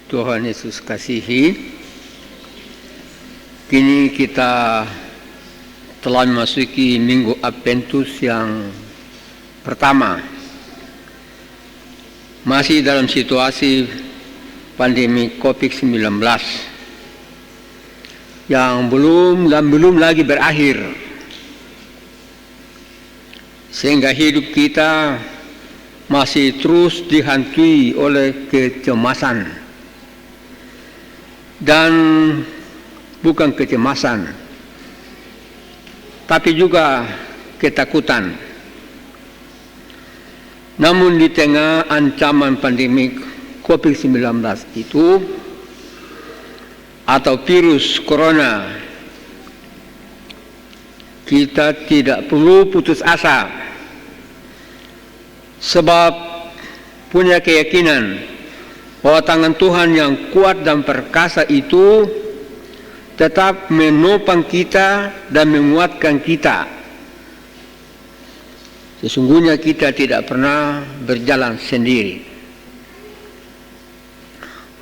Tuhan Yesus kasihi, kini kita telah memasuki Minggu Adventus yang pertama. Masih dalam situasi pandemi COVID-19 yang belum lagi berakhir, sehingga hidup kita masih terus dihantui oleh kecemasan, dan bukan kecemasan tapi juga ketakutan. Namun di tengah ancaman pandemi COVID-19 itu atau virus corona, kita tidak perlu putus asa, sebab punya keyakinan bahwa tangan Tuhan yang kuat dan perkasa itu tetap menopang kita dan menguatkan kita. Sesungguhnya kita tidak pernah berjalan sendiri.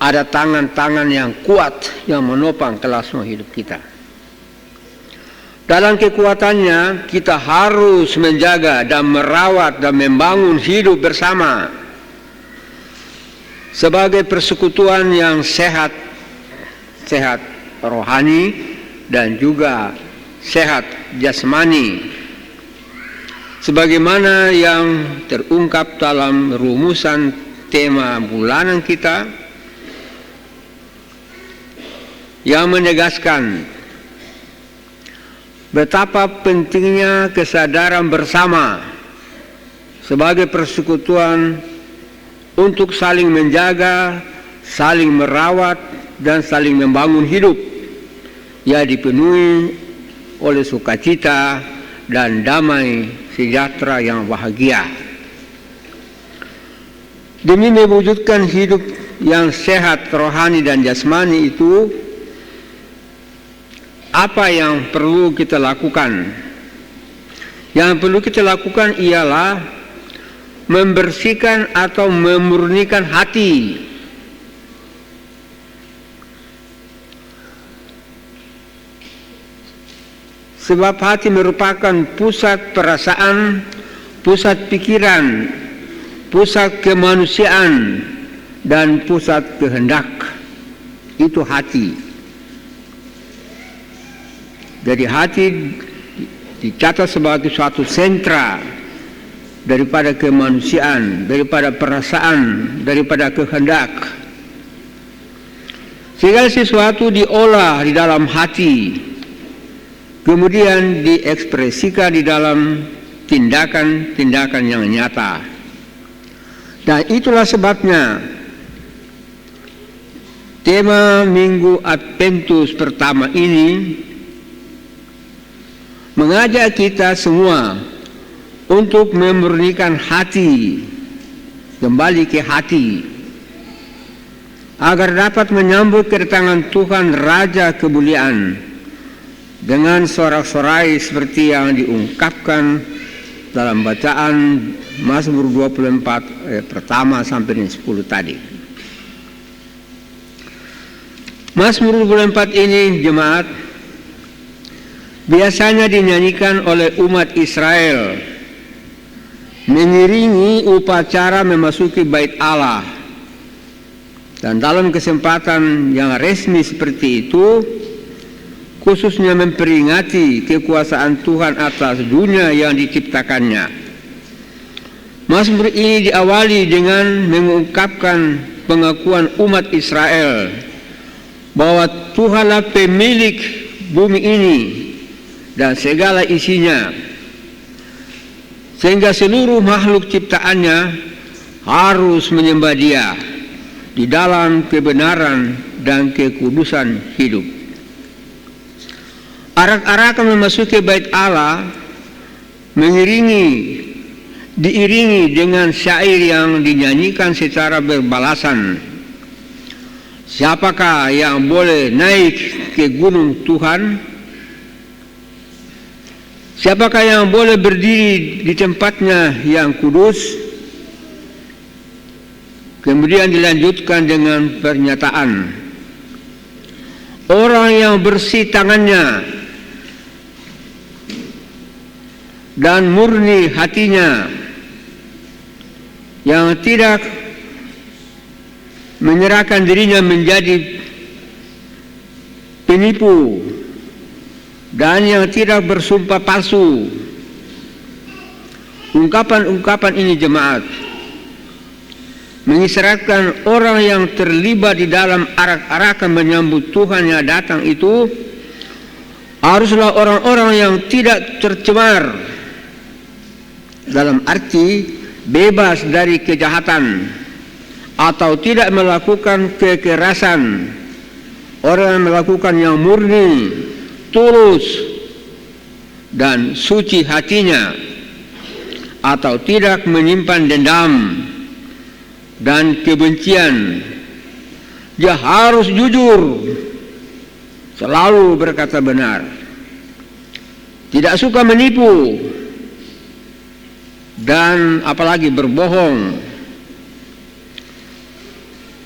Ada tangan-tangan yang kuat yang menopang kelangsungan hidup kita. Dalam kekuatannya kita harus menjaga dan merawat dan membangun hidup bersama sebagai persekutuan yang sehat rohani dan juga sehat jasmani, sebagaimana yang terungkap dalam rumusan tema bulanan kita yang menegaskan betapa pentingnya kesadaran bersama sebagai persekutuan untuk saling menjaga, saling merawat, dan saling membangun hidup yang dipenuhi oleh sukacita dan damai sejahtera yang bahagia. Demi mewujudkan hidup yang sehat rohani dan jasmani itu, apa yang perlu kita lakukan? Yang perlu kita lakukan ialah membersihkan atau memurnikan hati. Sebab hati merupakan pusat perasaan, pusat pikiran, pusat kemanusiaan, dan pusat kehendak. Itu hati. Jadi hati dicatat sebagai suatu sentra daripada kemanusiaan, daripada perasaan, daripada kehendak. Segala sesuatu diolah di dalam hati, kemudian diekspresikan di dalam tindakan-tindakan yang nyata. Dan itulah sebabnya tema Minggu Adventus pertama ini mengajak kita semua untuk memurnikan hati, kembali ke hati, agar dapat menyambut kedatangan Tuhan Raja Kemuliaan dengan sorak-sorai seperti yang diungkapkan dalam bacaan Mazmur 24 ayat pertama sampai 10 tadi. Mazmur 24 ini, jemaat, biasanya dinyanyikan oleh umat Israel mengiringi upacara memasuki bait Allah. Dan dalam kesempatan yang resmi seperti itu, khususnya memperingati kekuasaan Tuhan atas dunia yang diciptakannya, Mazmur ini diawali dengan mengungkapkan pengakuan umat Israel bahwa Tuhanlah pemilik bumi ini dan segala isinya, sehingga seluruh makhluk ciptaannya harus menyembah Dia di dalam kebenaran dan kekudusan hidup. Arak-arakan memasuki bait Allah diiringi dengan syair yang dinyanyikan secara berbalasan. Siapakah yang boleh naik ke gunung Tuhan? Siapakah yang boleh berdiri di tempatnya yang kudus? Kemudian dilanjutkan dengan pernyataan, orang yang bersih tangannya dan murni hatinya, yang tidak menyerahkan dirinya menjadi penipu, dan yang tidak bersumpah palsu. Ungkapan-ungkapan ini jemaat mengisyaratkan orang yang terlibat di dalam arak-arakan menyambut Tuhan yang datang itu haruslah orang-orang yang tidak tercemar, dalam arti bebas dari kejahatan atau tidak melakukan kekerasan. Orang yang melakukan yang murni, tulus, dan suci hatinya, atau tidak menyimpan dendam dan kebencian. Dia harus jujur, selalu berkata benar, tidak suka menipu, dan apalagi berbohong,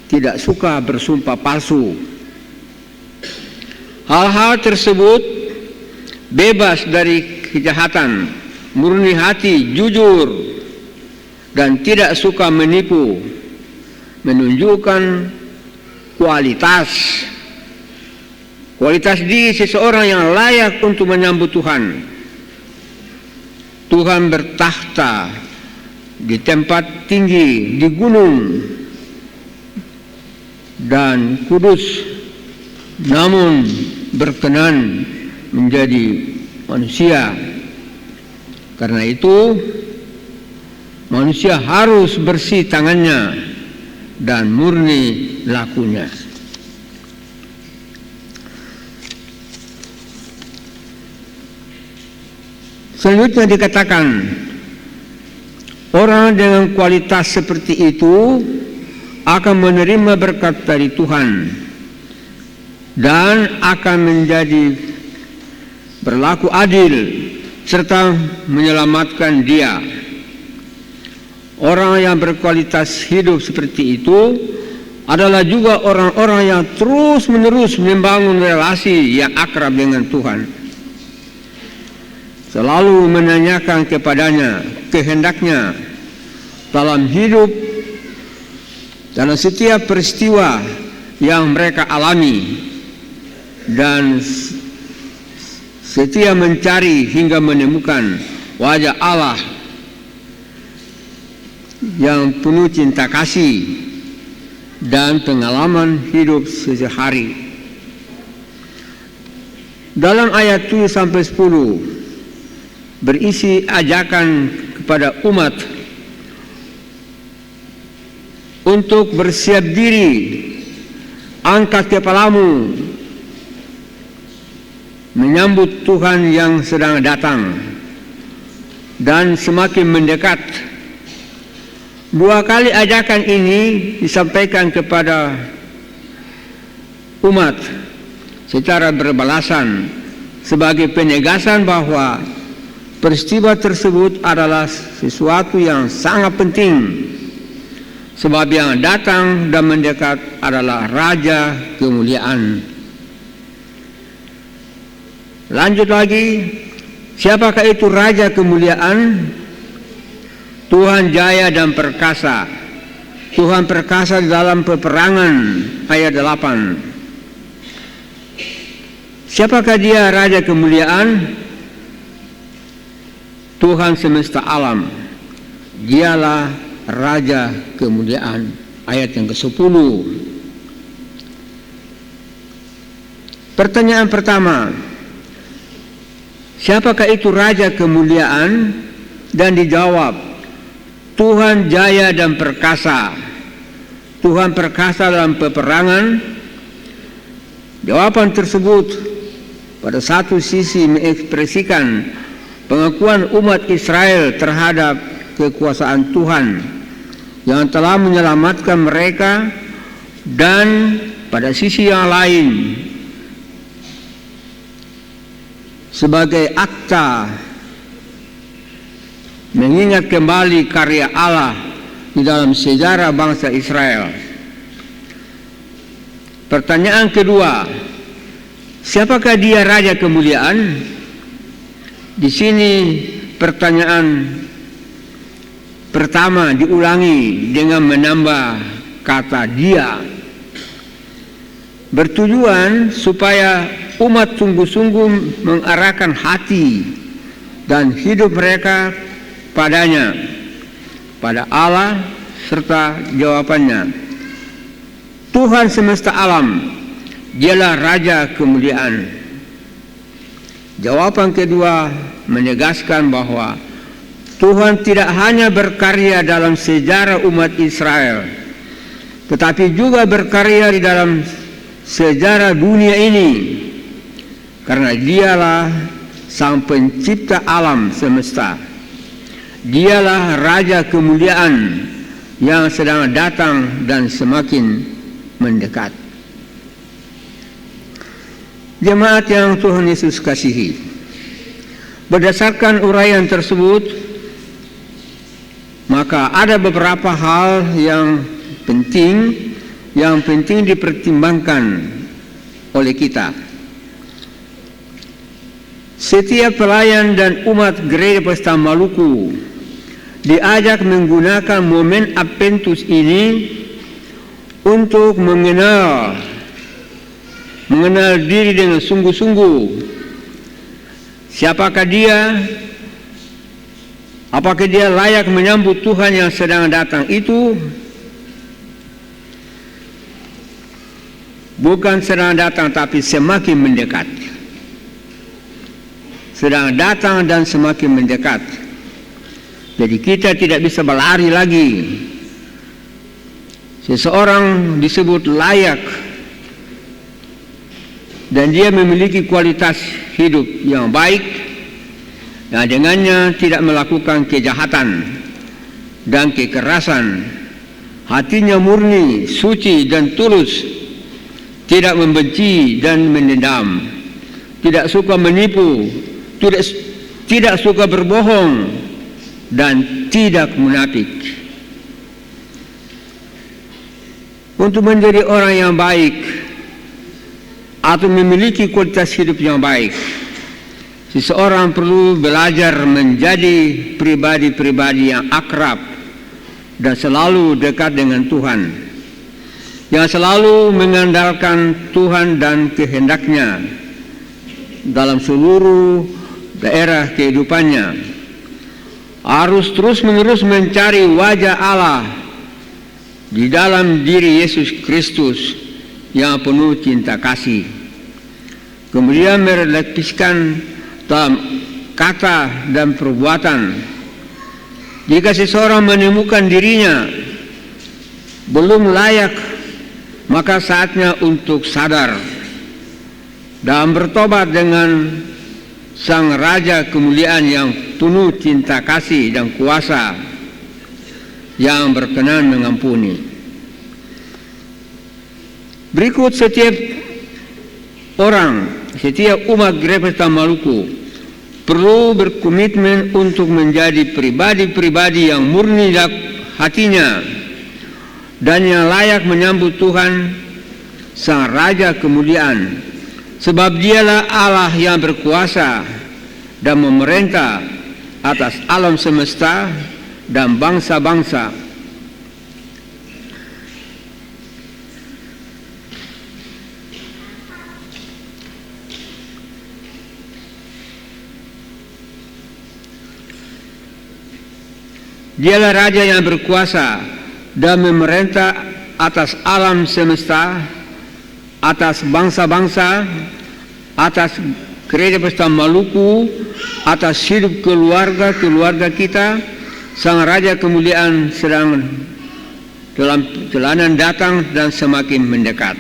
tidak suka bersumpah palsu. Hal-hal tersebut bebas dari kejahatan, murni hati, jujur, dan tidak suka menipu, menunjukkan kualitas diri seseorang yang layak untuk menyambut Tuhan. Tuhan bertakhta di tempat tinggi, di gunung, dan kudus, namun berkenan menjadi manusia. Karena itu manusia harus bersih tangannya dan murni lakunya. Selanjutnya dikatakan, orang dengan kualitas seperti itu akan menerima berkat dari Tuhan dan akan menjadi berlaku adil serta menyelamatkan dia. Orang yang berkualitas hidup seperti itu adalah juga orang-orang yang terus-menerus membangun relasi yang akrab dengan Tuhan, selalu menanyakan kepadanya kehendaknya dalam hidup, dalam setiap peristiwa yang mereka alami, dan setia mencari hingga menemukan wajah Allah yang penuh cinta kasih dan pengalaman hidup sehari-hari. Dalam ayat 7-10 berisi ajakan kepada umat untuk bersiap diri, angkat kepalamu, menyambut Tuhan yang sedang datang dan semakin mendekat. Dua kali ajakan ini disampaikan kepada umat secara berbalasan sebagai penegasan bahwa peristiwa tersebut adalah sesuatu yang sangat penting, sebab yang datang dan mendekat adalah Raja kemuliaan. Lanjut lagi, siapakah itu Raja kemuliaan? Tuhan jaya dan perkasa. Tuhan perkasa dalam peperangan, ayat 8. Siapakah dia Raja kemuliaan? Tuhan semesta alam. Dialah Raja kemuliaan, ayat yang ke-10. Pertanyaan pertama, siapakah itu Raja kemuliaan? Dan dijawab, Tuhan jaya dan perkasa. Tuhan perkasa dalam peperangan. Jawaban tersebut pada satu sisi mengekspresikan pengakuan umat Israel terhadap kekuasaan Tuhan yang telah menyelamatkan mereka, dan pada sisi yang lain sebagai akta mengingat kembali karya Allah di dalam sejarah bangsa Israel. Pertanyaan kedua, siapakah dia Raja Kemuliaan? Di sini pertanyaan pertama diulangi dengan menambah kata dia, bertujuan supaya umat sungguh-sungguh mengarahkan hati dan hidup mereka padanya, pada Allah, serta jawabannya. Tuhan semesta alam, dialah Raja Kemuliaan. Jawaban kedua menegaskan bahwa Tuhan tidak hanya berkarya dalam sejarah umat Israel, tetapi juga berkarya di dalam sejarah dunia ini, karena dialah Sang Pencipta alam semesta. Dialah Raja Kemuliaan yang sedang datang dan semakin mendekat. Jemaat yang Tuhan Yesus kasihi, berdasarkan uraian tersebut, maka ada beberapa hal yang penting dipertimbangkan oleh kita. Setiap pelayan dan umat Gereja Pesta Maluku diajak menggunakan momen Adventus ini untuk mengenal diri dengan sungguh-sungguh. Siapakah dia? Apakah dia layak menyambut Tuhan yang sedang datang itu? Bukan sedang datang, tapi semakin mendekat. Sedang datang dan semakin mendekat. Jadi kita tidak bisa berlari lagi. Seseorang disebut layak dan dia memiliki kualitas hidup yang baik, dan dengannya tidak melakukan kejahatan dan kekerasan. Hatinya murni, suci dan tulus, tidak membenci dan mendendam, tidak suka menipu, tidak suka berbohong, dan tidak munafik. Untuk menjadi orang yang baik atau memiliki kualitas hidup yang baik, seseorang perlu belajar menjadi pribadi-pribadi yang akrab dan selalu dekat dengan Tuhan, yang selalu mengandalkan Tuhan dan kehendaknya dalam seluruh daerah kehidupannya. Harus terus-menerus mencari wajah Allah di dalam diri Yesus Kristus yang penuh cinta kasih. Kemudian merefleksikan dalam kata dan perbuatan. Jika seseorang menemukan dirinya belum layak, maka saatnya untuk sadar dan bertobat dengan Sang Raja Kemuliaan yang penuh cinta kasih dan kuasa, yang berkenan mengampuni. Berikut setiap umat Gereja Pesta Maluku perlu berkomitmen untuk menjadi pribadi-pribadi yang murni hatinya dan yang layak menyambut Tuhan Sang Raja Kemuliaan, sebab dialah Allah yang berkuasa dan memerintah atas alam semesta dan bangsa-bangsa. Dialah Raja yang berkuasa dan memerintah atas alam semesta, atas bangsa-bangsa, atas Gereja Pesta Maluku, atas hidup keluarga kita. Sang Raja Kemuliaan sedang dalam perjalanan datang dan semakin mendekat.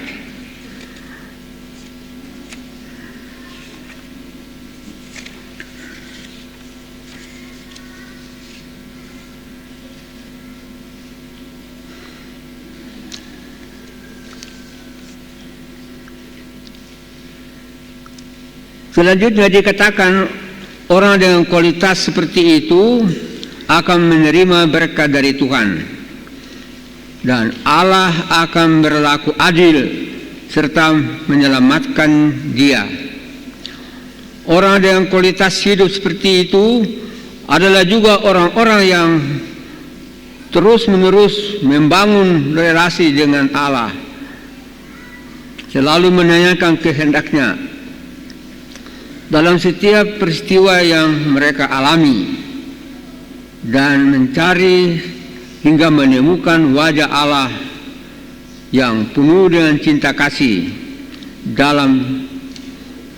Selanjutnya dikatakan orang dengan kualitas seperti itu akan menerima berkat dari Tuhan. dan Allah akan berlaku adil serta menyelamatkan dia. Orang dengan kualitas hidup seperti itu adalah juga orang-orang yang terus-menerus membangun relasi dengan Allah, selalu menanyakan kehendaknya dalam setiap peristiwa yang mereka alami, dan mencari hingga menemukan wajah Allah yang penuh dengan cinta kasih dalam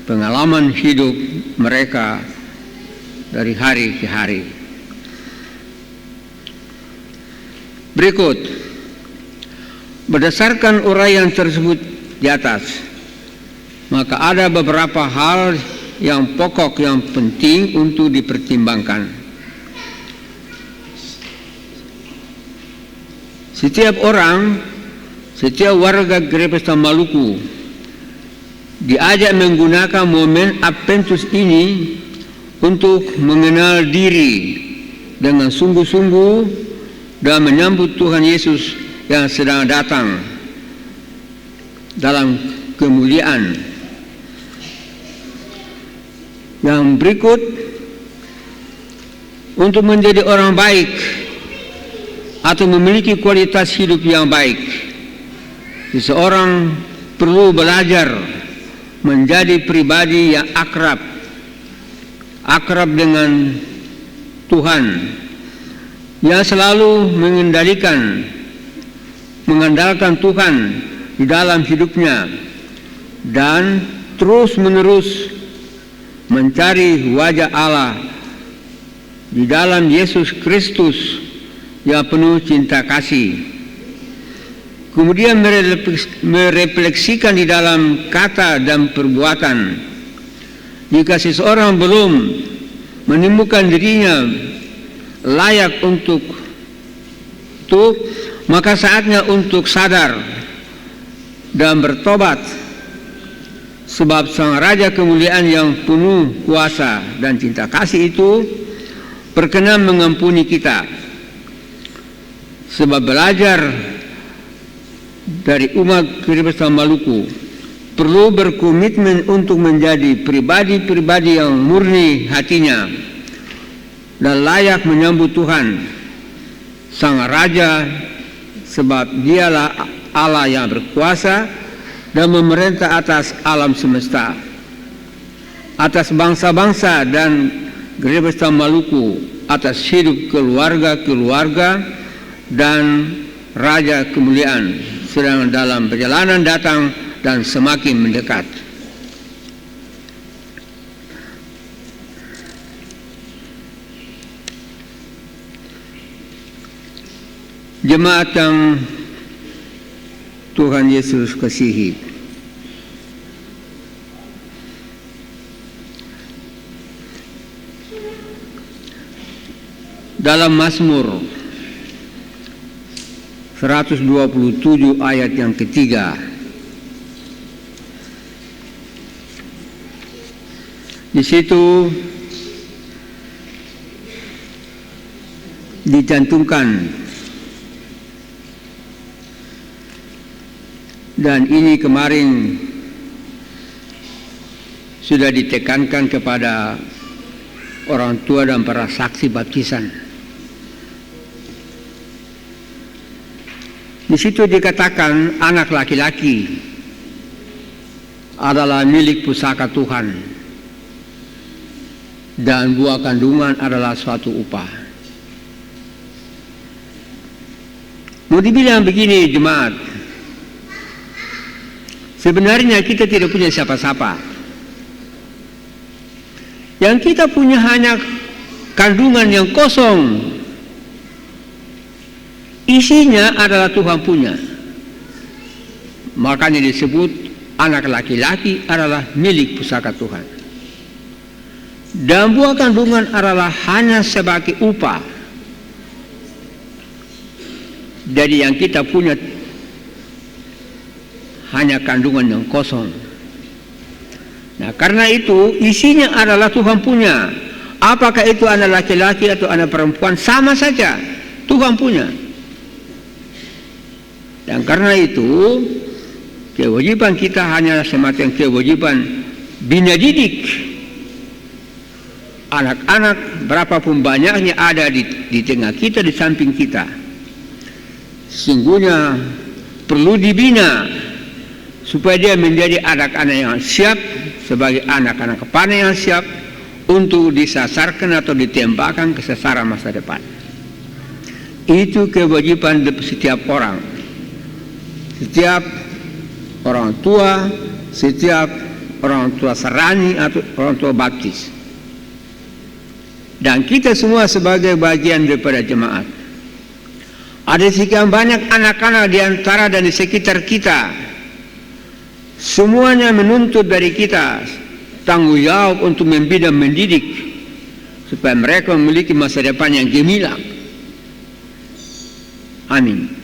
pengalaman hidup mereka dari hari ke hari. Berikut, berdasarkan uraian tersebut di atas, maka ada beberapa hal yang pokok yang penting untuk dipertimbangkan. Setiap orang, setiap warga Gereja Maluku diajak menggunakan momen Adventus ini untuk mengenal diri dengan sungguh-sungguh dan menyambut Tuhan Yesus yang sedang datang dalam kemuliaan. Yang berikut, untuk menjadi orang baik atau memiliki kualitas hidup yang baik, seseorang perlu belajar menjadi pribadi yang akrab dengan Tuhan, yang selalu mengandalkan Tuhan di dalam hidupnya, dan terus-menerus mencari wajah Allah di dalam Yesus Kristus yang penuh cinta kasih. Kemudian merefleksikan di dalam kata dan perbuatan. Jika seseorang belum menemukan dirinya layak untuk itu, maka saatnya untuk sadar dan bertobat, sebab Sang Raja Kemuliaan yang penuh kuasa dan cinta kasih itu berkenan mengampuni kita. Sebab belajar dari umat Gereja Maluku perlu berkomitmen untuk menjadi pribadi-pribadi yang murni hatinya dan layak menyambut Tuhan Sang Raja, sebab dialah Allah yang berkuasa dan memerintah atas alam semesta, atas bangsa-bangsa dan Gereja Maluku, atas hidup keluarga-keluarga dan Raja Kemuliaan sedang dalam perjalanan datang dan semakin mendekat. Jemaat yang Tuhan Yesus kasihi, dalam Mazmur 127 ayat yang ketiga, di situ dicantumkan, dan ini kemarin sudah ditekankan kepada orang tua dan para saksi baptisan. Di situ dikatakan anak laki-laki adalah milik pusaka Tuhan dan buah kandungan adalah suatu upah. Mau dibilang begini jemaat, sebenarnya kita tidak punya siapa-siapa. Yang kita punya hanya kandungan yang kosong, isinya adalah Tuhan punya. Makanya disebut anak laki-laki adalah milik pusaka Tuhan. Dan buah kandungan adalah hanya sebagai upah. Jadi yang kita punya hanya kandungan yang kosong. Nah, karena itu isinya adalah Tuhan punya. Apakah itu anak laki-laki atau anak perempuan, sama saja Tuhan punya. Dan karena itu kewajiban kita hanyalah semacam kewajiban bina didik anak-anak berapapun banyaknya ada di tengah kita, di samping kita. Sungguhnya perlu dibina supaya dia menjadi anak-anak yang siap, sebagai anak-anak kepanah yang siap untuk disasarkan atau ditembakkan ke sasaran masa depan. Itu kewajiban setiap orang, setiap orang tua, setiap orang tua Serani atau orang tua Baptis. Dan kita semua sebagai bagian daripada jemaat. Ada sekian banyak anak-anak di antara dan di sekitar kita. Semuanya menuntut dari kita tanggung jawab untuk membina, mendidik supaya mereka memiliki masa depan yang gemilang. Amin.